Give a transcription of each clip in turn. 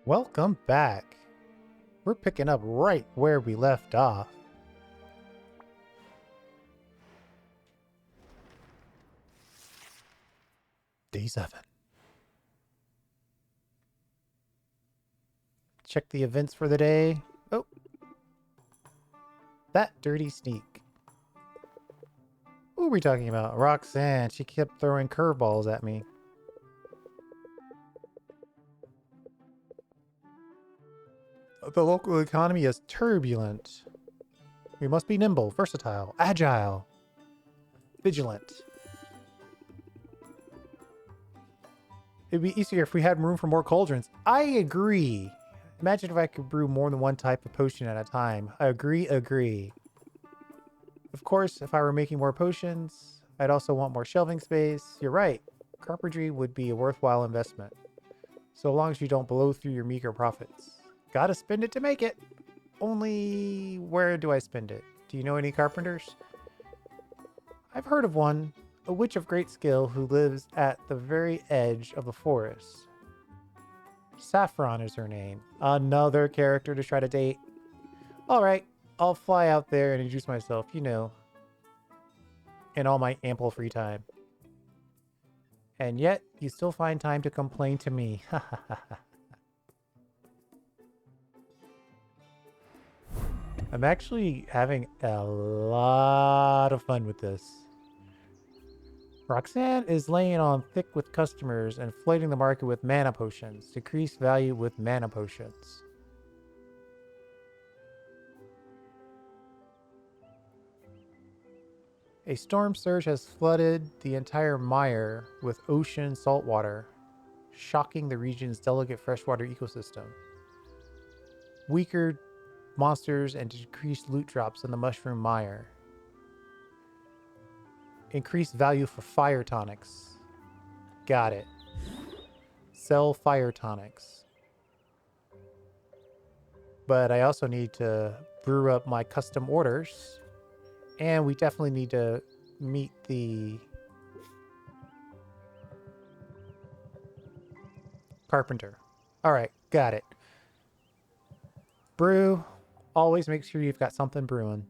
Welcome back. We're picking up right where we left off. Day 7. Check the events for the day. Oh. That dirty sneak. Who are we talking about? Roxanne. She kept throwing curveballs at me. The local economy is turbulent. We must be nimble, versatile, agile, vigilant. It'd be easier if we had room for more cauldrons. I agree. Imagine if I could brew more than one type of potion at a time. Agree. Of course, if I were making more potions, I'd also want more shelving space. You're right. Carpentry would be a worthwhile investment. So long as you don't blow through your meager profits. Gotta spend it to make it. Only where do I spend it? Do you know any carpenters? I've heard of one, a witch of great skill who lives at the very edge of the forest. Saffron is her name. Another character to try to date. Alright, I'll fly out there and introduce myself, you know, in all my ample free time. And yet, you still find time to complain to me. I'm actually having a lot of fun with this. Roxanne is laying on thick with customers and flooding the market with mana potions. Decrease value with mana potions. A storm surge has flooded the entire mire with ocean saltwater, shocking the region's delicate freshwater ecosystem. Weaker monsters and decreased loot drops in the mushroom mire. Increased value for fire tonics. Got it. Sell fire tonics. But I also need to brew up my custom orders. And we definitely need to meet the carpenter. Alright, got it. Brew. Always make sure you've got something brewing.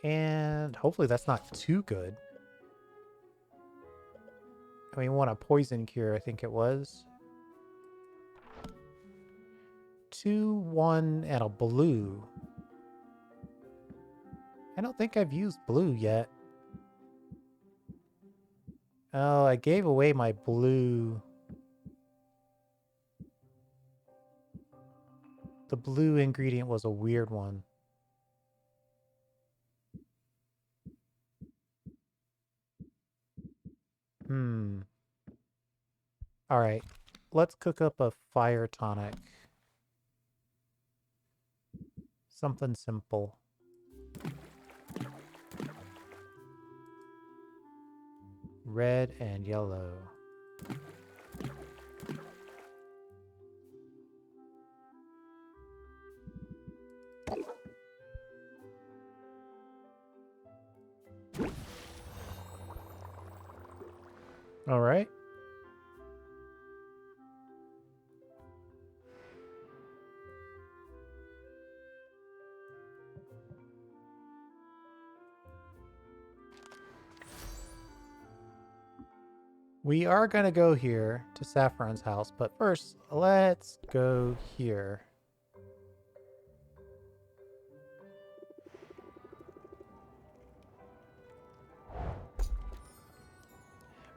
And hopefully that's not too good. I mean, we want a poison cure, I think it was. 2, 1, and a blue. I don't think I've used blue yet. Oh, I gave away my blue. The blue ingredient was a weird one. Alright. Let's cook up a fire tonic. Something simple. Red and yellow. All right. We are going to go here to Saffron's house, but first, let's go here.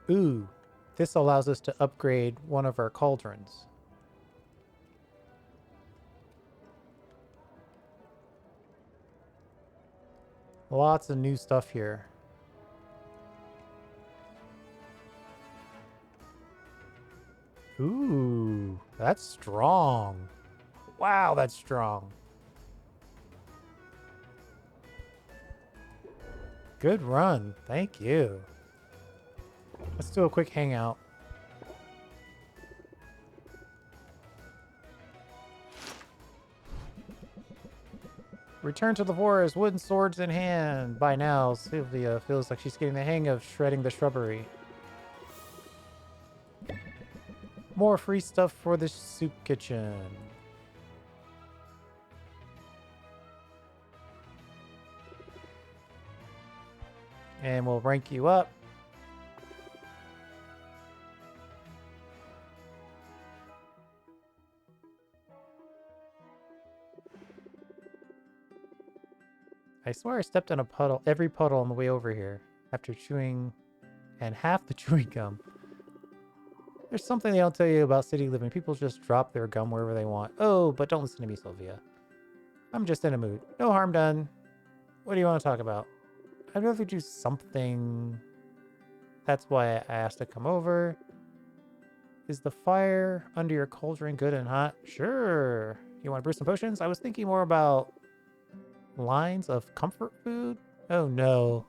Ooh, this allows us to upgrade one of our cauldrons. Lots of new stuff here. Ooh, that's strong. Wow, that's strong. Good run. Thank you. Let's do a quick hangout. Return to the forest, wooden swords in hand. By now, Sylvia feels like she's getting the hang of shredding the shrubbery. More free stuff for the soup kitchen. And we'll rank you up. I swear I stepped on a puddle, every puddle on the way over here, after chewing and half the chewing gum. There's something they don't tell you about city living. People just drop their gum wherever they want. Oh, but don't listen to me, Sylvia. I'm just in a mood. No harm done. What do you want to talk about? I'd rather do something. That's why I asked to come over. Is the fire under your cauldron good and hot? Sure. You want to brew some potions? I was thinking more about lines of comfort food. Oh no.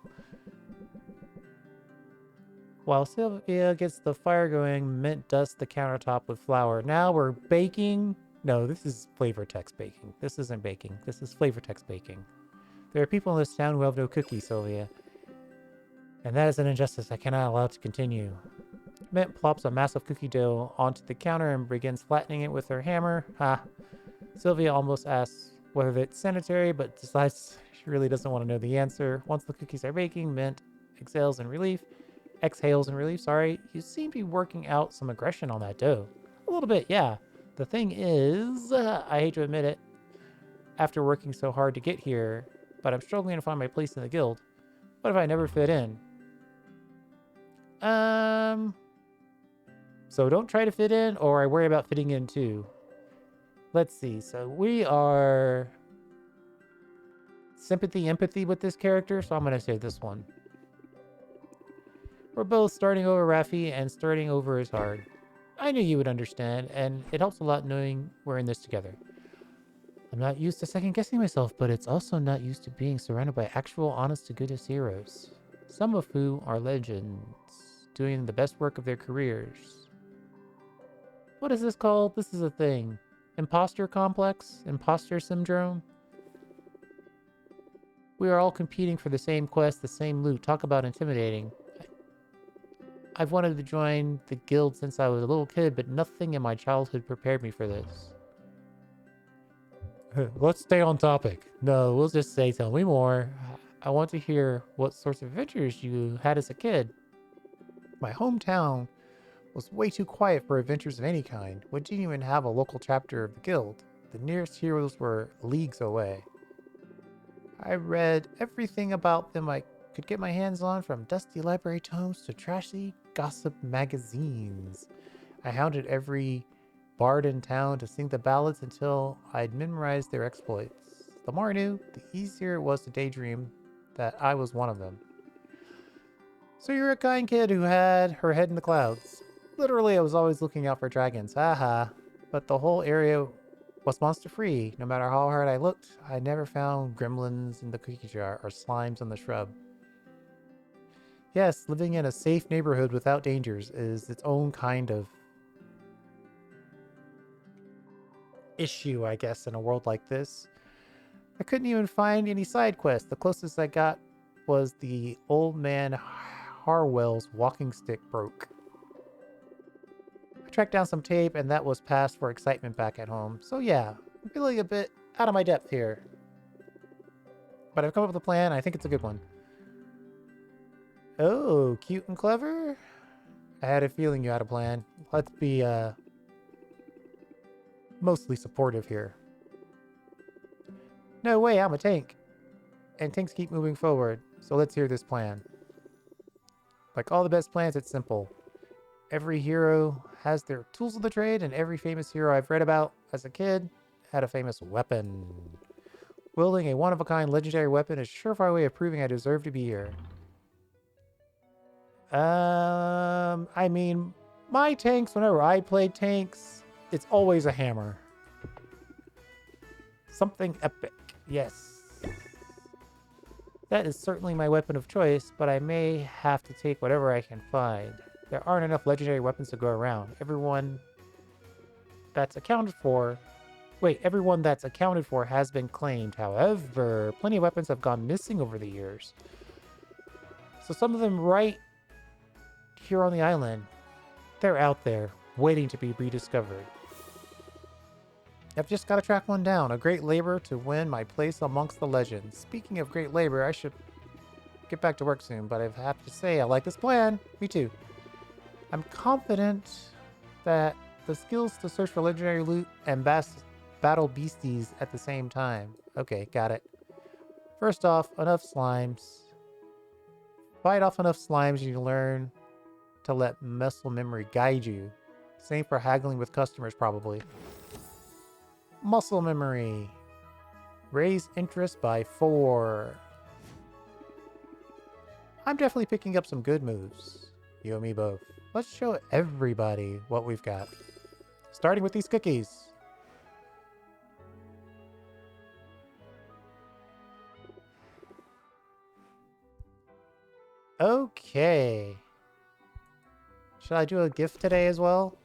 While Sylvia gets the fire going, Mint dusts the countertop with flour. Now we're baking. No, this is flavor text baking. This isn't baking. This is flavor text baking. There are people in this town who have no cookies, Sylvia. And that is an injustice I cannot allow to continue. Mint plops a massive cookie dough onto the counter and begins flattening it with her hammer. Ha. Sylvia almost asks whether it's sanitary, but decides she really doesn't want to know the answer. Once the cookies are baking, Mint exhales in relief. You seem to be working out some aggression on that dough. A little bit, yeah. The thing is, I hate to admit it, after working so hard to get here, but I'm struggling to find my place in the guild. What if I never fit in? So don't try to fit in, or I worry about fitting in too. Let's see. So we are sympathy, empathy with this character, so I'm going to say this one. We're both starting over, Raffi, and starting over is hard. I knew you would understand, and it helps a lot knowing we're in this together. I'm not used to second-guessing myself, but it's also not used to being surrounded by actual honest-to-goodness heroes. Some of who are legends, doing the best work of their careers. What is this called? This is a thing. Imposter complex? Imposter syndrome? We are all competing for the same quest, the same loot. Talk about intimidating. I've wanted to join the guild since I was a little kid, but nothing in my childhood prepared me for this. Let's stay on topic. No, we'll just say tell me more. I want to hear what sorts of adventures you had as a kid. My hometown was way too quiet for adventures of any kind. We didn't even have a local chapter of the guild. The nearest heroes were leagues away. I read everything about them I could get my hands on, from dusty library tomes to trashy gossip magazines. I hounded every bard in town to sing the ballads until I'd memorized their exploits. The more I knew, the easier it was to daydream that I was one of them. So you're a kind kid who had her head in the clouds. Literally, I was always looking out for dragons. Haha. But the whole area was monster-free. No matter how hard I looked, I never found gremlins in the cookie jar or slimes on the shrub. Yes, living in a safe neighborhood without dangers is its own kind of issue, I guess, in a world like this. I couldn't even find any side quests. The closest I got was the old man Harwell's walking stick broke. I tracked down some tape, and that was passed for excitement back at home. So yeah, I'm feeling a bit out of my depth here. But I've come up with a plan. I think it's a good one. Oh, cute and clever? I had a feeling you had a plan. Let's be, mostly supportive here. No way, I'm a tank. And tanks keep moving forward, so let's hear this plan. Like all the best plans, it's simple. Every hero has their tools of the trade, and every famous hero I've read about as a kid had a famous weapon. Wielding a one-of-a-kind legendary weapon is a surefire way of proving I deserve to be here. I mean, my tanks, whenever I play tanks, it's always a hammer. Something epic, yes. That is certainly my weapon of choice, but I may have to take whatever I can find. There aren't enough legendary weapons to go around. Everyone that's accounted for Wait, everyone that's accounted for has been claimed. However, plenty of weapons have gone missing over the years. So some of them right here on the island, they're out there, waiting to be rediscovered. I've just got to track one down. A great labor to win my place amongst the legends. Speaking of great labor, I should get back to work soon, but I have to say I like this plan. Me too. I'm confident that the skills to search for legendary loot and battle beasties at the same time. Okay, got it. First off, enough slimes. Fight off enough slimes and you learn to let muscle memory guide you. Same for haggling with customers, probably. Muscle memory. Raise interest by 4. I'm definitely picking up some good moves. You and me both. Let's show everybody what we've got. Starting with these cookies. Okay. Should I do a gift today as well?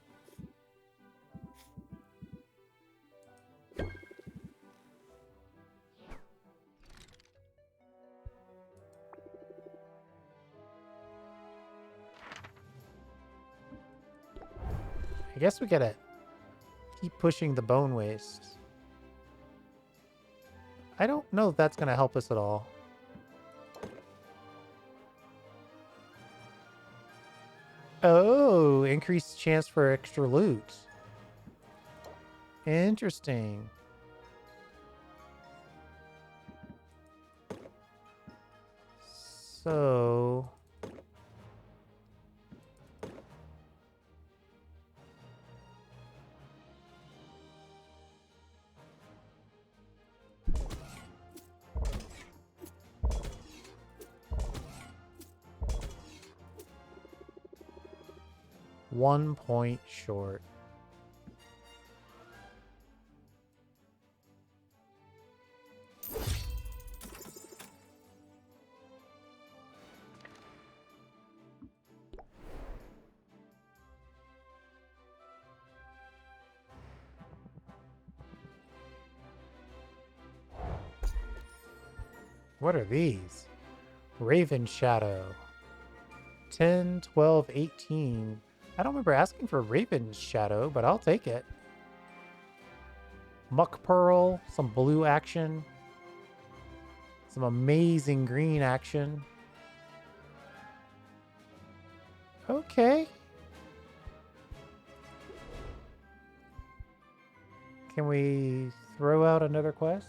I guess we gotta keep pushing the bone waste. I don't know if that's gonna help us at all. Oh, increased chance for extra loot. Interesting. So... 1 point short. What are these? Raven Shadow. 10, 12, 18. I don't remember asking for Raven Shadow, but I'll take it. Muck Pearl, some blue action. Some amazing green action. Okay. Can we throw out another quest?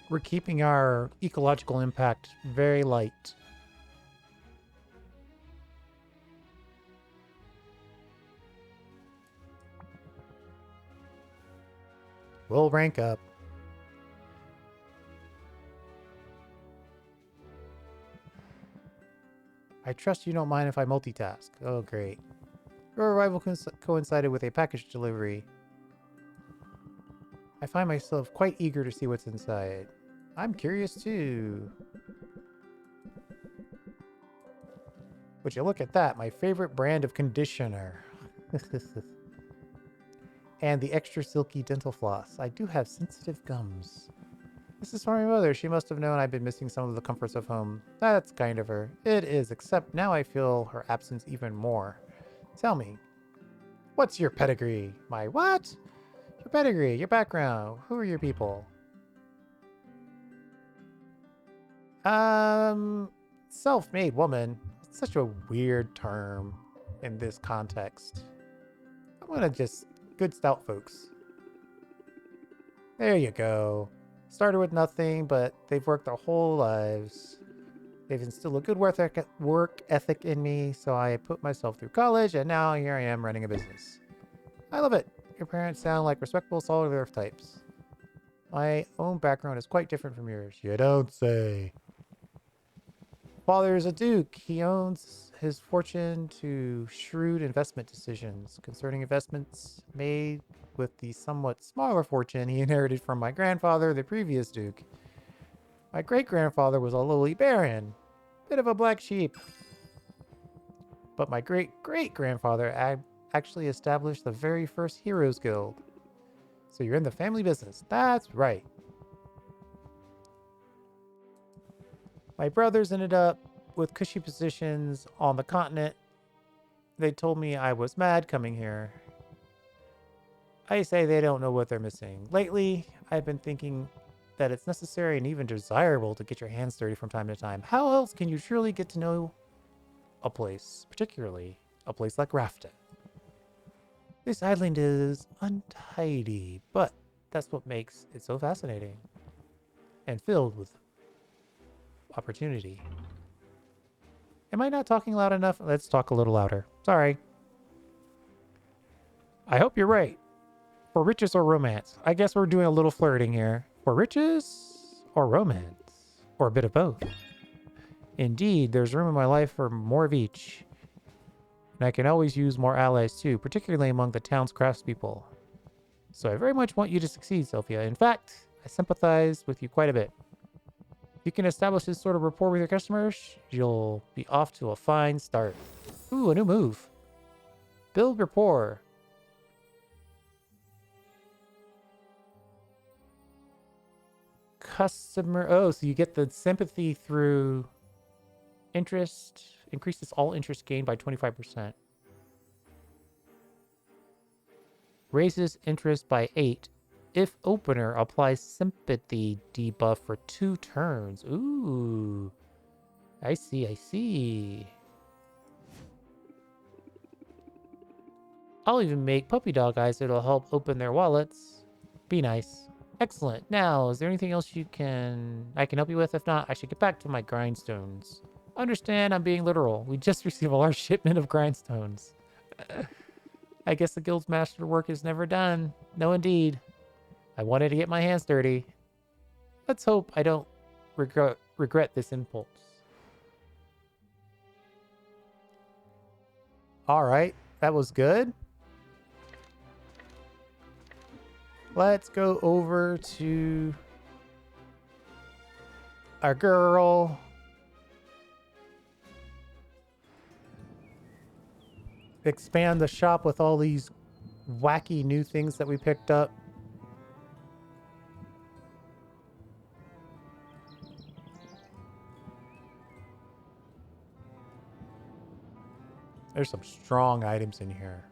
We're keeping our ecological impact very light. We'll rank up. I trust you don't mind if I multitask. Oh, great. Your arrival coincided with a package delivery. I find myself quite eager to see what's inside. I'm curious too. Would you look at that? My favorite brand of conditioner. And the extra silky dental floss. I do have sensitive gums. This is for my mother. She must have known I've been missing some of the comforts of home. That's kind of her. It is, except now I feel her absence even more. Tell me, what's your pedigree? My what? Your pedigree, your background. Who are your people? Self-made woman. It's such a weird term in this context. I'm gonna just good stout folks. There you go. Started with nothing, but they've worked their whole lives. They've instilled a good work ethic in me, so I put myself through college, and now here I am running a business. I love it. Your parents sound like respectable, solid earth types. My own background is quite different from yours. You don't say. Father is a duke. He owns his fortune to shrewd investment decisions concerning investments made with the somewhat smaller fortune he inherited from my grandfather, the previous duke. My great-grandfather was a lowly baron, bit of a black sheep. But my great-great-grandfather actually established the very first Heroes Guild. So you're in the family business. That's right. My brothers ended up with cushy positions on the continent. They told me I was mad coming here. I say they don't know what they're missing. Lately, I've been thinking that it's necessary and even desirable to get your hands dirty from time to time. How else can you truly get to know a place, particularly a place like Rafta? This island is untidy, but that's what makes it so fascinating and filled with opportunity. Am I not talking loud enough? Let's talk a little louder. Sorry. I hope you're right. For riches or romance? I guess we're doing a little flirting here. For riches or romance? Or a bit of both? Indeed, there's room in my life for more of each. And I can always use more allies too, particularly among the town's craftspeople. So I very much want you to succeed, Sophia. In fact, I sympathize with you quite a bit. If you can establish this sort of rapport with your customers, you'll be off to a fine start. Ooh, a new move. Build rapport. Customer... Oh, so you get the sympathy through interest. Increases all interest gained by 25%. Raises interest by 8. If opener applies sympathy debuff for 2 turns. Ooh. I see, I see. I'll even make puppy dog eyes that'll help open their wallets. Be nice. Excellent. Now, is there anything else I can help you with? If not, I should get back to my grindstones. Understand, I'm being literal. We just received a large shipment of grindstones. I guess the guild's masterwork is never done. No, indeed. I wanted to get my hands dirty. Let's hope I don't regret this impulse. All right, that was good. Let's go over to our girl. Expand the shop with all these wacky new things that we picked up. There's some strong items in here.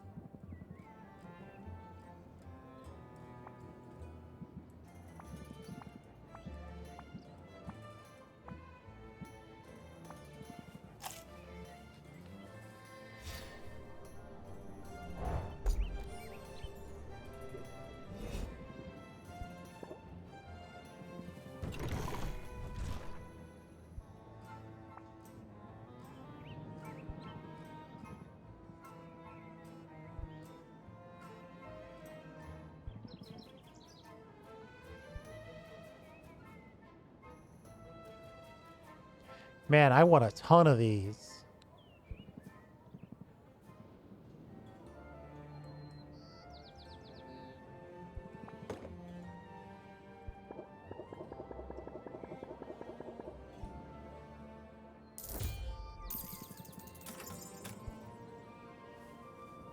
Man, I want a ton of these.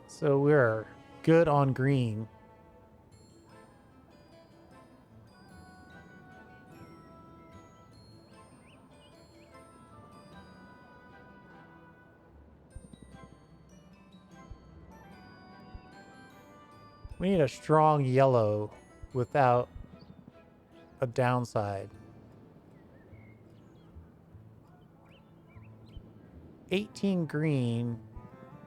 So we're good on green. We need a strong yellow without a downside. 18 green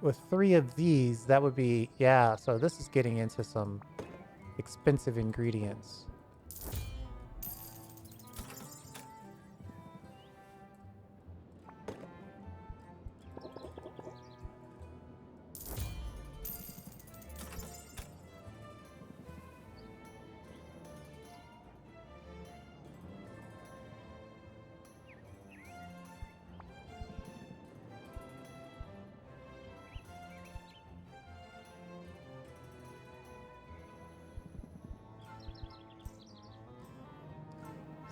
with 3 of these, that would be, yeah, so this is getting into some expensive ingredients.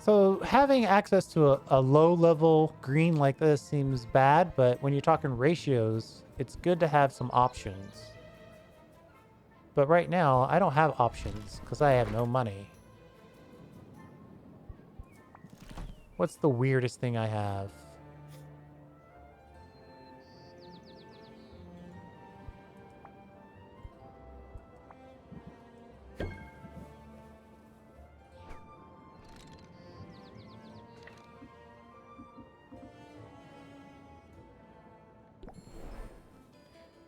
So having access to a low level green like this seems bad, but when you're talking ratios, it's good to have some options. But right now, I don't have options because I have no money. What's the weirdest thing I have?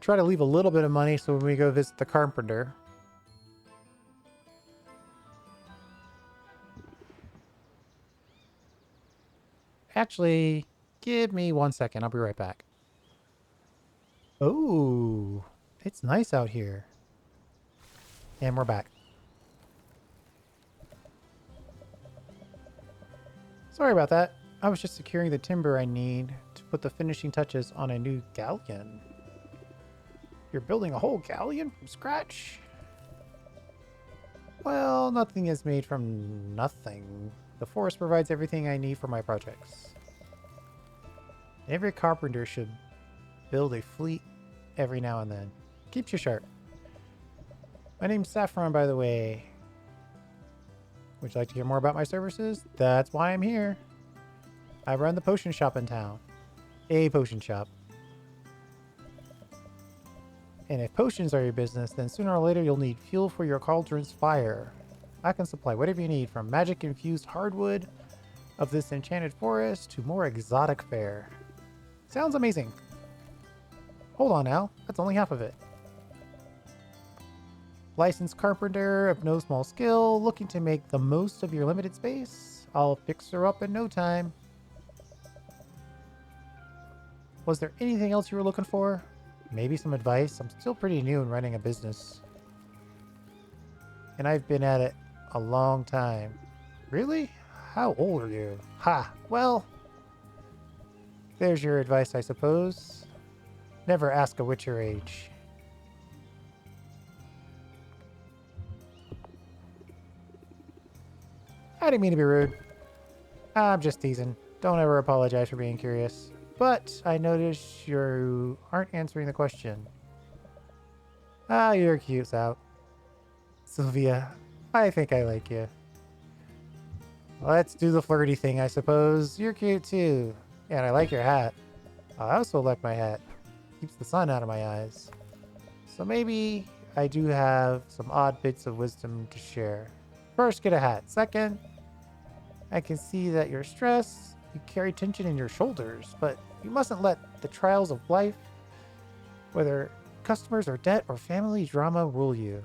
Try to leave a little bit of money so when we go visit the carpenter. Actually, give me 1 second. I'll be right back. Oh, it's nice out here. And we're back. Sorry about that. I was just securing the timber I need to put the finishing touches on a new galleon. You're building a whole galleon from scratch? Well, nothing is made from nothing. The forest provides everything I need for my projects. Every carpenter should build a fleet every now and then. Keeps you sharp. My name's Saffron, by the way. Would you like to hear more about my services? That's why I'm here. I run the potion shop in town. A potion shop. And if potions are your business, then sooner or later you'll need fuel for your cauldron's fire. I can supply whatever you need, from magic-infused hardwood of this enchanted forest to more exotic fare. Sounds amazing. Hold on now, that's only half of it. Licensed carpenter of no small skill, looking to make the most of your limited space? I'll fix her up in no time. Was there anything else you were looking for? Maybe some advice? I'm still pretty new in running a business. And I've been at it a long time. Really? How old are you? Ha! Well, there's your advice, I suppose. Never ask a witch her age. I didn't mean to be rude. I'm just teasing. Don't ever apologize for being curious. But I notice you aren't answering the question. Ah, you're cute, Sal. Sylvia, I think I like you. Let's do the flirty thing, I suppose. You're cute too. And I like your hat. I also like my hat. Keeps the sun out of my eyes. So maybe I do have some odd bits of wisdom to share. First, get a hat. Second, I can see that you're stressed. You carry tension in your shoulders, but you mustn't let the trials of life, whether customers or debt or family drama, rule you.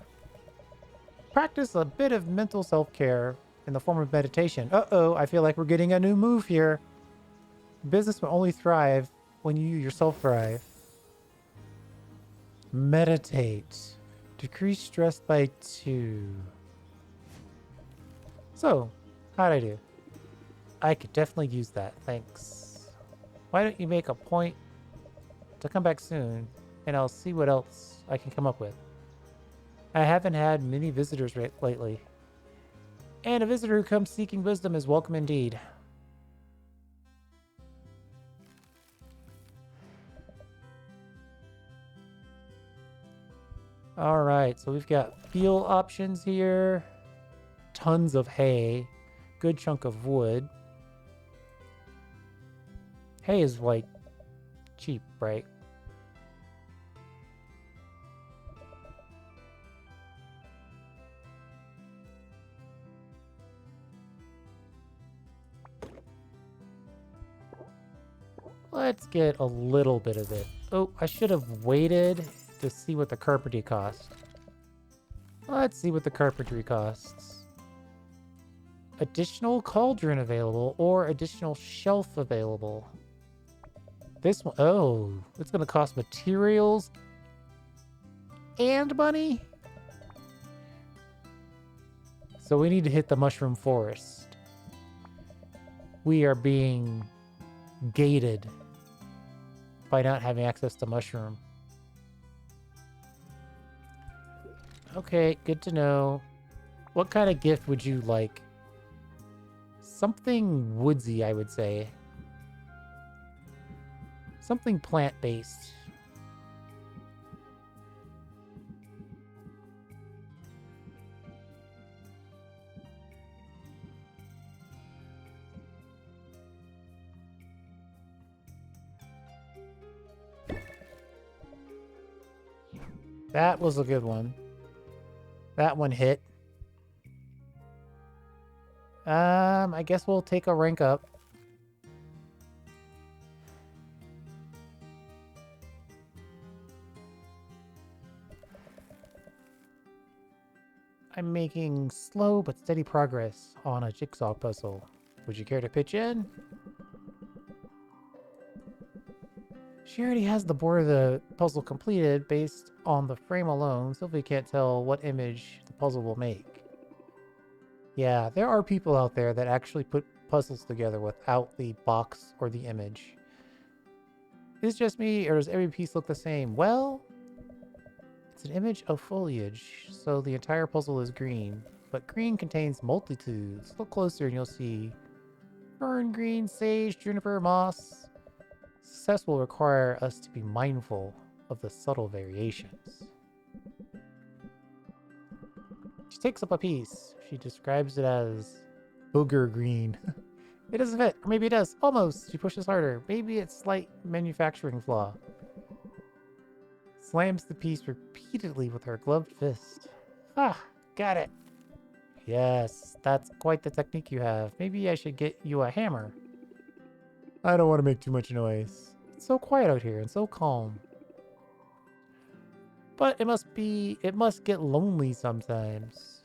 Practice a bit of mental self-care in the form of meditation. Uh-oh, I feel like we're getting a new move here. Business will only thrive when you yourself thrive. Meditate. Decrease stress by 2. So, how'd I do? I could definitely use that, thanks. Why don't you make a point to come back soon, and I'll see what else I can come up with. I haven't had many visitors lately. And a visitor who comes seeking wisdom is welcome indeed. Alright, so we've got fuel options here. Tons of hay. Good chunk of wood. Hay is like cheap, right? Let's get a little bit of it. Oh, I should have waited to see what the carpentry cost. Let's see what the carpentry costs. Additional cauldron available or additional shelf available. This one, oh, it's going to cost materials and money? So we need to hit the mushroom forest. We are being gated by not having access to mushroom. Okay, good to know. What kind of gift would you like? something woodsy, I would say. Something plant-based. That was a good one. That one hit. I guess we'll take a rank up. I'm making slow but steady progress on a jigsaw puzzle. Would you care to pitch in? She already has the board of the puzzle completed based on the frame alone, so we can't tell what image the puzzle will make. Yeah, there are people out there that actually put puzzles together without the box or the image. Is it just me, or does every piece look the same? Well, it's an image of foliage, so the entire puzzle is green. But green contains multitudes. Look closer and you'll see fern green, sage, juniper, moss. Success will require us to be mindful of the subtle variations. She takes up a piece. She describes it as booger green. It doesn't fit, or maybe it does. Almost. She pushes harder. Maybe it's slight manufacturing flaw. Slams the piece repeatedly with her gloved fist. Ah, got it. Yes, that's quite the technique you have. Maybe I should get you a hammer. I don't want to make too much noise. It's so quiet out here and so calm. But it must get lonely sometimes.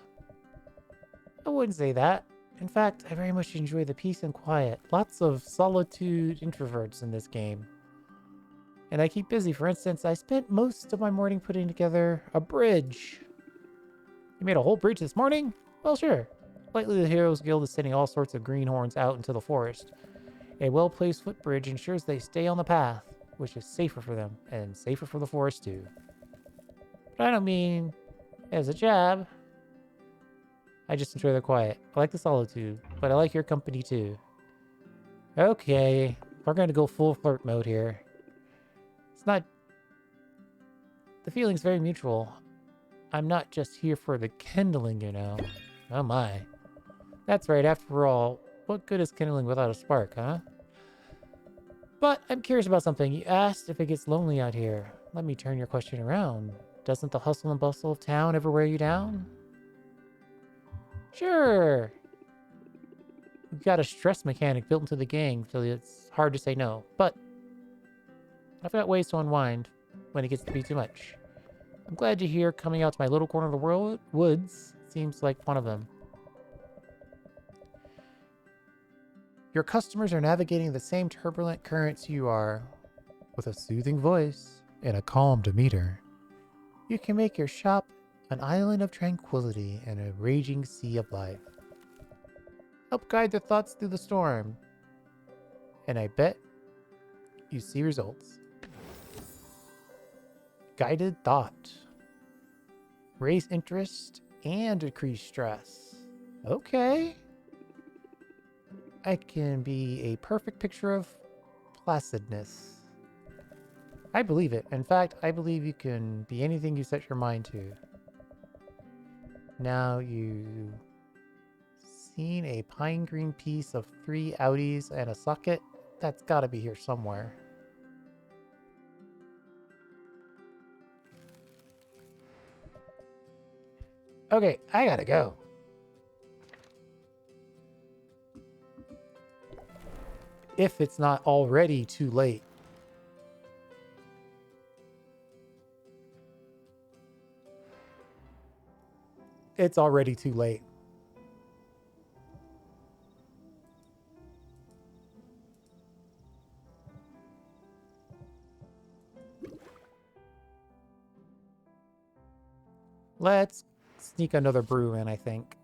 I wouldn't say that. In fact, I very much enjoy the peace and quiet. Lots of solitude introverts in this game. And I keep busy. For instance, I spent most of my morning putting together a bridge. You made a whole bridge this morning? Well, sure. Lately, the Heroes Guild is sending all sorts of greenhorns out into the forest. A well-placed footbridge ensures they stay on the path, which is safer for them, and safer for the forest too. But I don't mean as a jab. I just enjoy the quiet. I like the solitude, but I like your company too. Okay, we're going to go full flirt mode here. It's not... The feeling's very mutual. I'm not just here for the kindling, you know. Oh my. That's right, after all, what good is kindling without a spark, huh? But I'm curious about something. You asked if it gets lonely out here. Let me turn your question around. Doesn't the hustle and bustle of town ever wear you down? Sure. We've got a stress mechanic built into the gang, so it's hard to say no. But I've got ways to unwind when it gets to be too much. I'm glad to hear coming out to my little corner of the world, woods seems like one of them. Your customers are navigating the same turbulent currents you are. With a soothing voice and a calm demeanor, you can make your shop an island of tranquility in a raging sea of life. Help guide their thoughts through the storm. And I bet you see results. Guided thought. Raise interest and decrease stress. Okay. I can be a perfect picture of placidness. I believe it. In fact, I believe you can be anything you set your mind to. Now you seen a pine green piece of 3 Audis and a socket? That's gotta be here somewhere. Okay, I gotta go. If it's not already too late. It's already too late. Let's sneak another brew in, I think.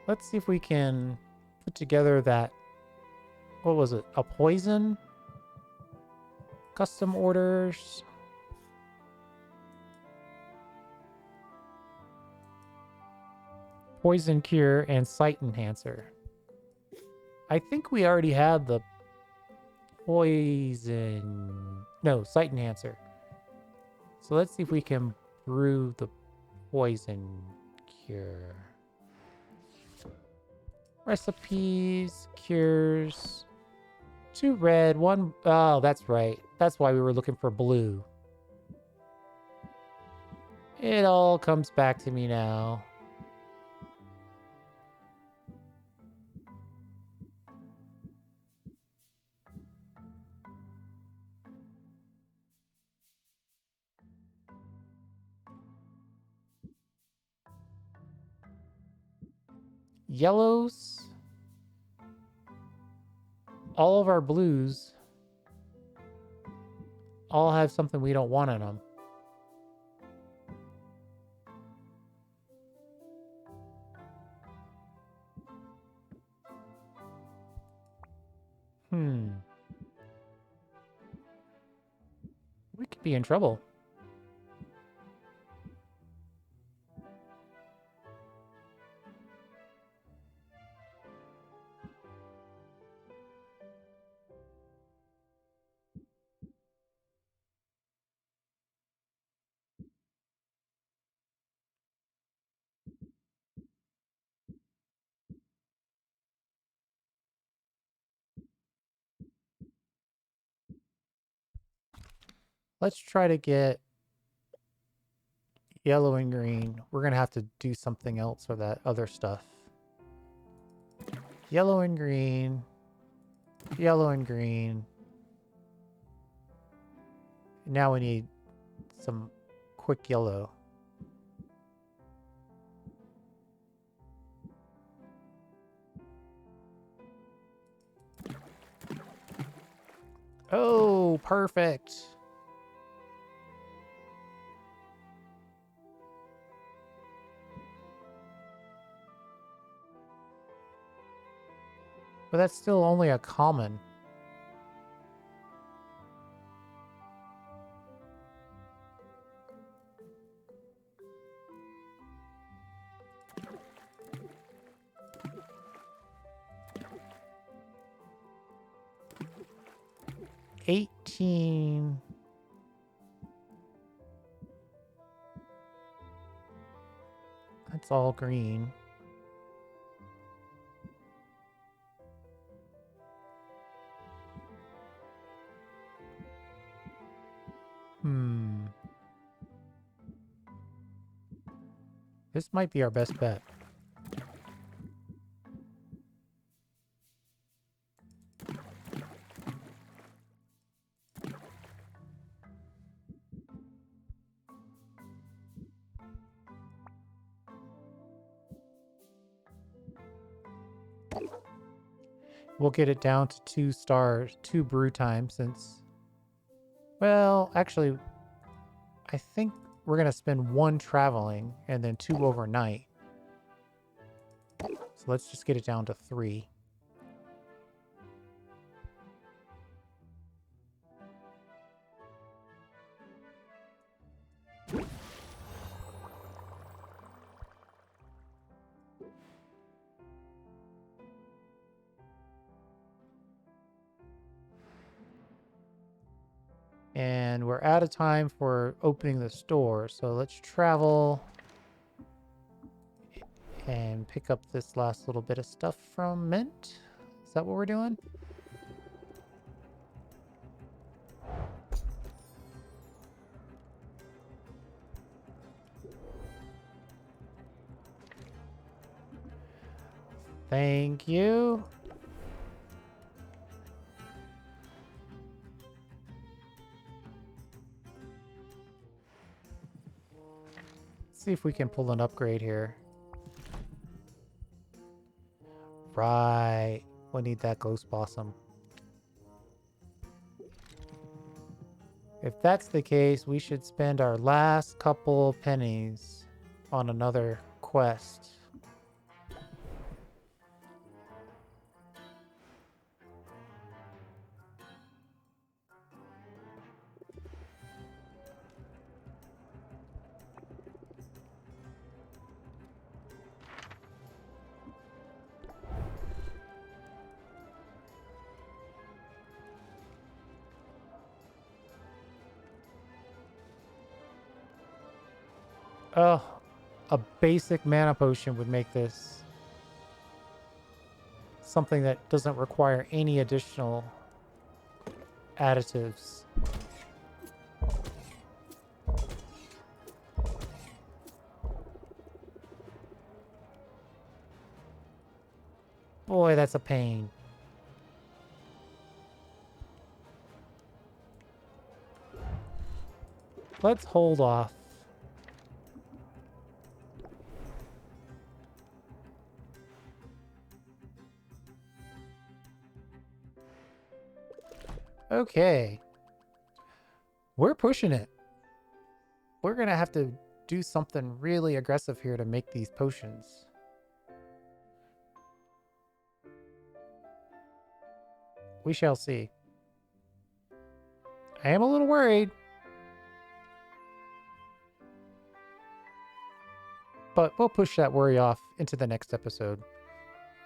Let's see if we can put together that... What was it? A poison? Custom orders? Poison cure and sight enhancer. I think we already have the poison... No, sight enhancer. So let's see if we can brew the poison cure. Recipes, cures. 2 red, 1... Oh, that's right. That's why we were looking for blue. It all comes back to me now. Yellows. All of our blues all have something we don't want in them. We could be in trouble. Let's try to get yellow and green. We're going to have to do something else for that other stuff. Yellow and green. Yellow and green. Now we need some quick yellow. Oh, perfect. But that's still only a common. $18. That's all green. This might be our best bet. We'll get it down to 2 stars, 2 brew times since... Well, actually, I think we're going to spend 1 traveling and then 2 overnight. So let's just get it down to 3. And we're out of time for opening the store. So let's travel and pick up this last little bit of stuff from Mint. Is that what we're doing? Thank you. Let's see if we can pull an upgrade here. Right. We need that Ghost Blossom. If that's the case, we should spend our last couple pennies on another quest. Oh, a basic mana potion would make this something that doesn't require any additional additives. Boy, that's a pain. Let's hold off. Okay. We're pushing it. We're going to have to do something really aggressive here to make these potions. We shall see. I am a little worried. But we'll push that worry off into the next episode.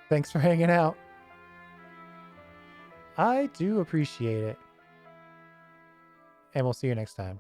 Thanks for hanging out. I do appreciate it. And we'll see you next time.